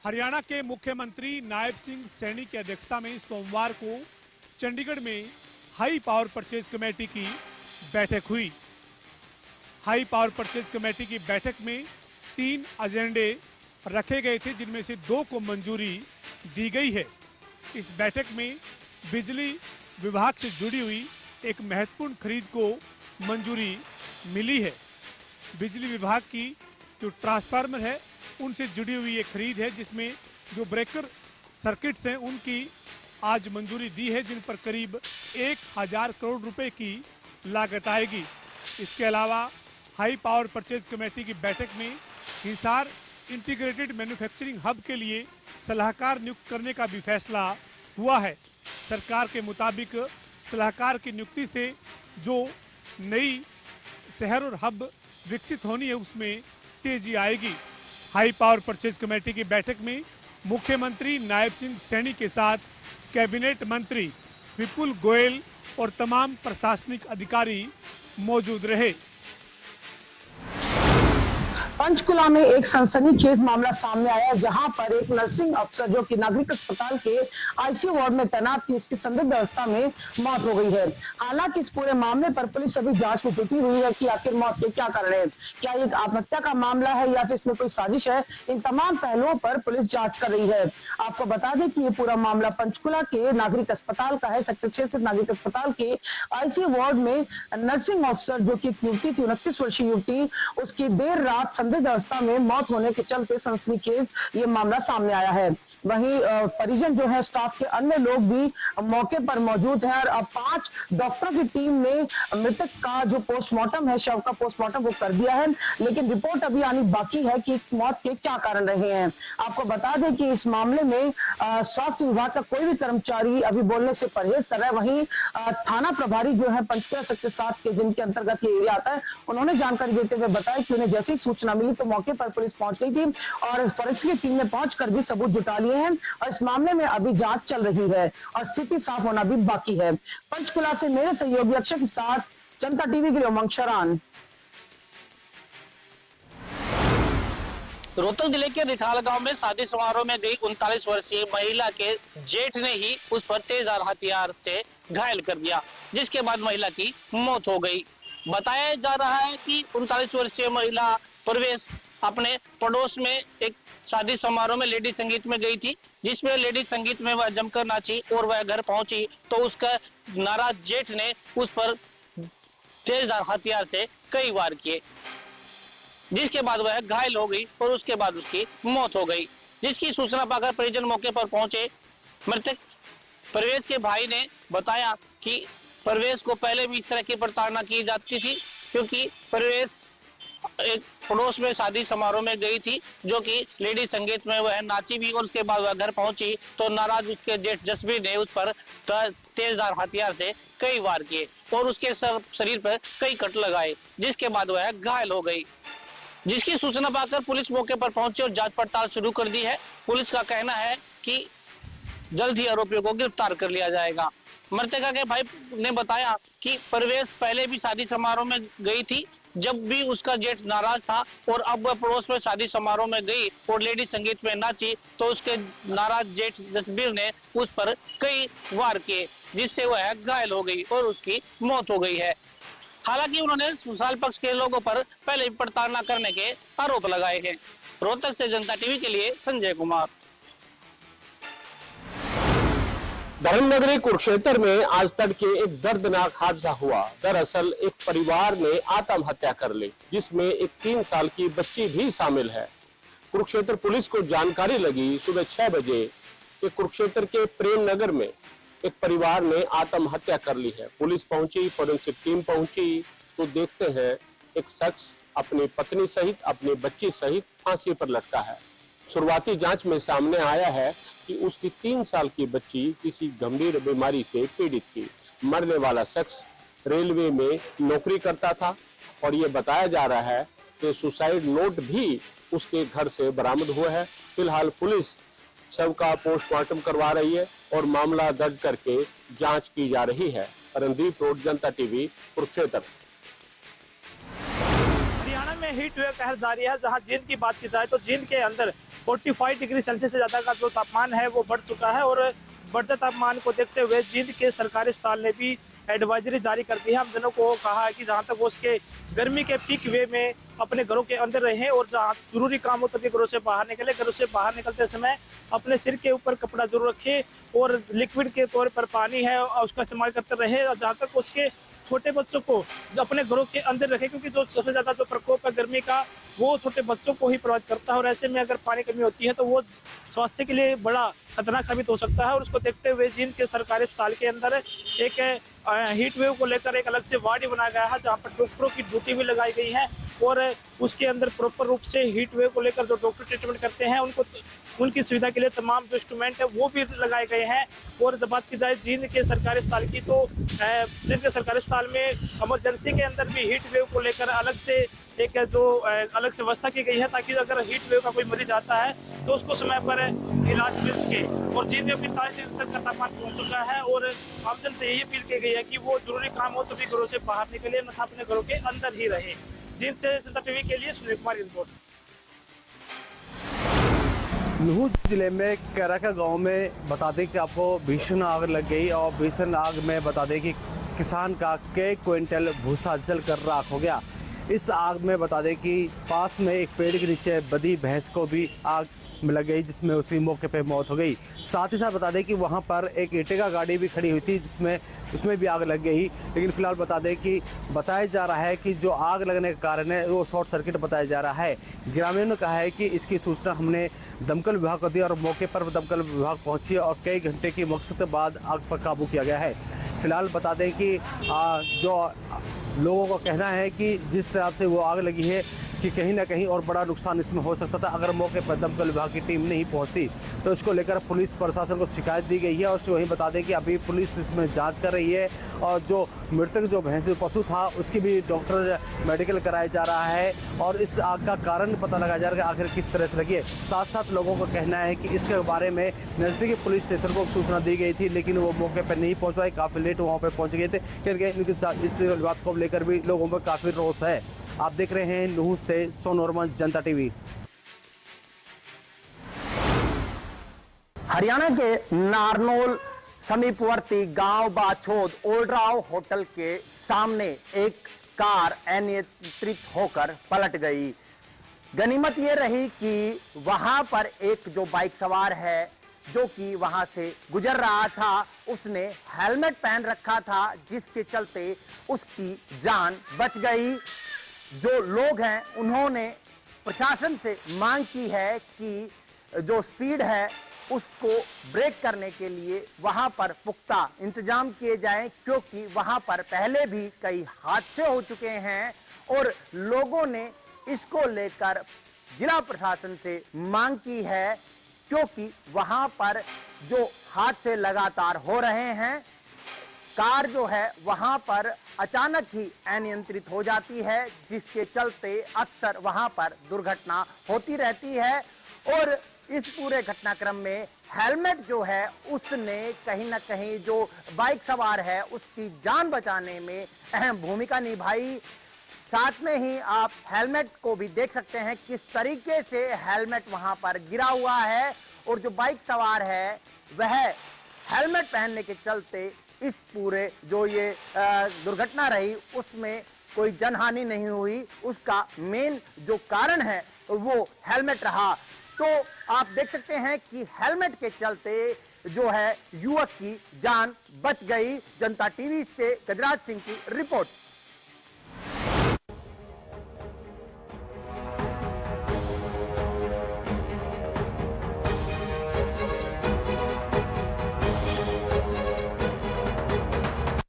हरियाणा के मुख्यमंत्री नायब सिंह सैनी की अध्यक्षता में सोमवार को चंडीगढ़ में हाई पावर परचेज कमेटी की बैठक हुई। हाई पावर परचेज कमेटी की बैठक में 3 एजेंडे रखे गए थे, जिनमें से 2 को मंजूरी दी गई है। इस बैठक में बिजली विभाग से जुड़ी हुई एक महत्वपूर्ण खरीद को मंजूरी मिली है। बिजली विभाग की जो ट्रांसफार्मर है उनसे जुड़ी हुई एक खरीद है, जिसमें जो ब्रेकर सर्किट्स हैं उनकी आज मंजूरी दी है, जिन पर करीब 1000 करोड़ रुपए की लागत आएगी। इसके अलावा हाई पावर परचेज कमेटी की बैठक में हिसार इंटीग्रेटेड मैन्युफैक्चरिंग हब के लिए सलाहकार नियुक्त करने का भी फैसला हुआ है। सरकार के मुताबिक सलाहकार की नियुक्ति से जो नई शहर और हब विकसित होनी है उसमें तेजी आएगी। हाई पावर परचेज कमेटी की बैठक में मुख्यमंत्री नायब सिंह सैनी के साथ कैबिनेट मंत्री विपुल गोयल और तमाम प्रशासनिक अधिकारी मौजूद रहे। पंचकुला में एक सनसनीखेज मामला सामने आया है, जहां पर एक नर्सिंग अफसर जो कि नागरिक अस्पताल के आईसीयू वार्ड में तैनात थी, उसकी संदिग्ध अवस्था में मौत हो गई है। हालांकि इस पूरे मामले पर पुलिस अभी जांच में जुटी हुई है कि आखिर मौत के क्या कारण है, क्या ये आत्महत्या का मामला है या फिर इसमें कोई साजिश है। इन तमाम पहलुओं पर पुलिस जांच कर रही है। आपको बता दें कि ये पूरा मामला पंचकुला के नागरिक अस्पताल का है। सेक्टर 6 स्थित नागरिक अस्पताल के आईसीयू वार्ड में नर्सिंग अफसर जो की युवती थी, 29 वर्षीय युवती, उसकी देर रात संदिग्ध अवस्था में मौत होने के चलते सनसनीखेज ये मामला सामने आया है। वहीं परिजन जो है, स्टाफ के अन्य लोग भी मौके पर मौजूद हैं और अब 5 डॉक्टरों की टीम ने मृतक का जो पोस्टमार्टम है, शव का पोस्टमार्टम वो कर दिया है, लेकिन रिपोर्ट अभी आनी बाकी है कि मौत के क्या कारण रहे हैं। आपको बता दें कि इस मामले में स्वास्थ्य विभाग का कोई भी कर्मचारी अभी बोलने से परहेज कर रहा है। वहीं थाना प्रभारी जो है पंचकुला सेक्टर 7 के, जिनके अंतर्गत ये एरिया आता है, उन्होंने जानकारी देते हुए बताया कि उन्हें जैसी सूचना मिली तो मौके पर पुलिस पहुंच गई थी और फॉरेंसिक की टीम ने पहुंचकर भी सबूत जुटा लिए हैं और इस मामले में अभी जांच चल रही है और स्थिति साफ होना भी बाकी है। पंचकुला से मेरे सहयोगी अक्षय के साथ जनता टीवी के लिए उमंग शरान। रोहतक जिले के रिठाल गांव में शादी समारोह में गई 39 वर्षीय महिला के जेठ ने ही उस पर तेजधार हथियार से घायल कर दिया, जिसके बाद महिला की मौत हो गई। बताया जा रहा है कि 39 वर्षीय महिला प्रवेश अपने पड़ोस में एक शादी समारोह में लेडी संगीत में गई थी, जिसमें लेडी संगीत में वह जमकर नाची और वह घर पहुंची तो उसका नाराज जेठ ने उस पर तेजधार हथियार से कई वार किए, जिसके बाद वह घायल हो गई और उसके बाद उसकी मौत हो गई। जिसकी सूचना पाकर परिजन मौके पर पहुंचे। मृतक प्रवेश के भाई ने बताया कि प्रवेश को पहले भी इस तरह की प्रताड़ना की जाती थी, क्योंकि प्रवेश एक पड़ोस में शादी समारोह में गई थी, जो कि लेडी संगीत में वह नाची भी और उसके बाद वह घर पहुंची तो नाराज उसके जेठ जसबीर ने उस पर तेजधार हथियार से कई वार किए और उसके शरीर पर कई कट लगाए, जिसके बाद वह घायल हो गई। जिसकी सूचना पाकर पुलिस मौके पर पहुंची और जांच पड़ताल शुरू कर दी है। पुलिस का कहना है कि जल्द ही आरोपियों को गिरफ्तार कर लिया जाएगा। मृतका के भाई ने बताया कि प्रवेश पहले भी शादी समारोह में गई थी, जब भी उसका जेठ नाराज था और अब वह पड़ोस में शादी समारोह में गई और लेडी संगीत में नाची तो उसके नाराज जेठ जसबीर ने उस पर कई वार किए, जिससे वह घायल हो गई और उसकी मौत हो गई है। हालांकि उन्होंने ससुराल पक्ष के लोगों पर पहले प्रताड़ना करने के आरोप लगाए हैं। रोहतक से जनता टीवी के लिए संजय कुमार। धर्मनगरी कुरुक्षेत्र में आज तड़के एक दर्दनाक हादसा हुआ। दरअसल एक परिवार ने आत्महत्या कर ली, जिसमें एक 3 साल की बच्ची भी शामिल है। कुरुक्षेत्र पुलिस को जानकारी लगी सुबह 6 बजे कि कुरुक्षेत्र के प्रेम नगर में एक परिवार ने आत्महत्या कर ली है। पुलिस पहुंची, फोरेंसिक टीम पहुंची तो देखते हैं एक शख्स अपनी पत्नी सहित अपनी बच्ची सहित फांसी पर लटका है। शुरुआती जांच में सामने आया है कि उसकी 3 साल की बच्ची किसी गंभीर बीमारी से पीड़ित थी। मरने वाला शख्स रेलवे में नौकरी करता था और ये बताया जा रहा है कि सुसाइड नोट भी उसके घर से बरामद हुआ है। फिलहाल पुलिस शव का पोस्टमार्टम करवा रही है और मामला दर्ज करके जांच की जा रही है। रणदीप रोड, जनता टीवी, कुरुक्षेत्र। हरियाणा में हीट वेव कहर जारी है, जहां जींद की बात की जाए तो जींद के अंदर 45 डिग्री सेल्सियस से ज़्यादा का जो तापमान है वो बढ़ चुका है। और बढ़ते तापमान को देखते हुए जींद के सरकारी अस्पताल ने भी एडवाइजरी जारी कर दी है। हम जनों को कहा है कि जहां तक वो उसके गर्मी के पीक वे में अपने घरों के अंदर रहें और जहां जरूरी काम हो तभी घरों से बाहर निकले। घरों से बाहर निकलते समय अपने सिर के ऊपर कपड़ा जरूर रखें और लिक्विड के तौर पर पानी है उसका इस्तेमाल करते रहे। और जहाँ तक उसके छोटे बच्चों को अपने घरों के अंदर रखें, क्योंकि जो सबसे ज़्यादा जो प्रकोप है गर्मी का वो छोटे बच्चों को ही प्रभावित करता है। और ऐसे में अगर पानी कमी होती है तो वो स्वास्थ्य के लिए बड़ा खतरनाक साबित हो सकता है। और उसको देखते हुए जींद के सरकारी अस्पताल के अंदर एक हीट वेव को लेकर एक अलग से वार्ड ही बनाया गया है, जहाँ पर डॉक्टरों की ड्यूटी भी लगाई गई है। और उसके अंदर प्रॉपर रूप से हीट वेव को लेकर जो डॉक्टर ट्रीटमेंट करते हैं उनको उनकी सुविधा के लिए तमाम जो इंस्ट्रूमेंट है वो भी लगाए गए हैं। और जब बात की जाए जींद के सरकारी अस्पताल की तो जींद के सरकारी अस्पताल में इमरजेंसी के अंदर भी हीट वेव को लेकर अलग से एक जो अलग से व्यवस्था की गई है, ताकि अगर हीट वेव का कोई मरीज आता है तो उसको समय पर इलाज मिल सके। और जींद में 45 डिग्री तक का तापमान पहुंच चुका है और आमजन से यही अपील की गई है कि वो जरूरी काम हो तभी घरों से बाहर निकले, न अपने घरों के अंदर ही रहे। जींद से जनता टीवी के लिए सुनील कुमार की रिपोर्ट। नुहू जिले में कैराका गांव में बता दें कि आपको भीषण आग लग गई और भीषण आग में बता दें कि किसान का कई क्विंटल भूसा जलकर राख हो गया। इस आग में बता दें कि पास में एक पेड़ के नीचे बंधी भैंस को भी आग लग गई, जिसमें उसकी मौके पे मौत हो गई। साथ ही साथ बता दें कि वहां पर एक इटेगा गाड़ी भी खड़ी हुई थी जिसमें उसमें भी आग लग गई। लेकिन फिलहाल बता दें कि बताया जा रहा है कि जो आग लगने का कारण है वो शॉर्ट सर्किट बताया जा रहा है। ग्रामीणों ने कहा है कि इसकी सूचना हमने दमकल विभाग को दी और मौके पर दमकल विभाग पहुंची और कई घंटे की मशक्कत के बाद आग पर काबू किया गया है। फिलहाल बता दें कि जो लोगों का कहना है कि जिस तरह से वो आग लगी है कि कहीं ना कहीं और बड़ा नुकसान इसमें हो सकता था अगर मौके पर दमकल विभाग की टीम नहीं पहुंचती। तो इसको लेकर पुलिस प्रशासन को शिकायत दी गई है। और वहीं बता दें कि अभी पुलिस इसमें जांच कर रही है और जो मृतक जो भैंस पशु था उसकी भी डॉक्टर मेडिकल कराया जा रहा है और इस आग का कारण पता लगाया जा रहा है कि आखिर किस तरह से लगी है। साथ साथ लोगों का कहना है कि इसके बारे में नज़दीकी पुलिस स्टेशन को सूचना दी गई थी, लेकिन वो मौके पर नहीं पहुँच पाए, काफ़ी लेट वहाँ पर पहुँच गए थे, क्योंकि इस बात को लेकर भी लोगों में काफ़ी रोष है। आप देख रहे हैं नुहू से सोनोरमा जनता टीवी। हरियाणा के नारनौल समीपवर्ती गांव बाछोद ओल्डराव होटल के सामने एक कार अनियंत्रित होकर पलट गई। गनीमत ये रही कि वहां पर एक जो बाइक सवार है जो कि वहां से गुजर रहा था, उसने हेलमेट पहन रखा था, जिसके चलते उसकी जान बच गई। जो लोग हैं उन्होंने प्रशासन से मांग की है कि जो स्पीड है उसको ब्रेक करने के लिए वहां पर पुख्ता इंतजाम किए जाएं, क्योंकि वहां पर पहले भी कई हादसे हो चुके हैं और लोगों ने इसको लेकर जिला प्रशासन से मांग की है, क्योंकि वहां पर जो हादसे लगातार हो रहे हैं, कार जो है वहां पर अचानक ही अनियंत्रित हो जाती है, जिसके चलते अक्सर वहां पर दुर्घटना होती रहती है। और इस पूरे घटनाक्रम में हेलमेट जो है उसने कहीं ना कहीं जो बाइक सवार है उसकी जान बचाने में अहम भूमिका निभाई। साथ में ही आप हेलमेट को भी देख सकते हैं किस तरीके से हेलमेट वहां पर गिरा हुआ है और जो बाइक सवार है वह हेलमेट पहनने के चलते इस पूरे जो ये दुर्घटना रही उसमें कोई जनहानि नहीं हुई। उसका मेन जो कारण है वो हेलमेट रहा। तो आप देख सकते हैं कि हेलमेट के चलते जो है युवक की जान बच गई। जनता टीवी से गजराज सिंह की रिपोर्ट।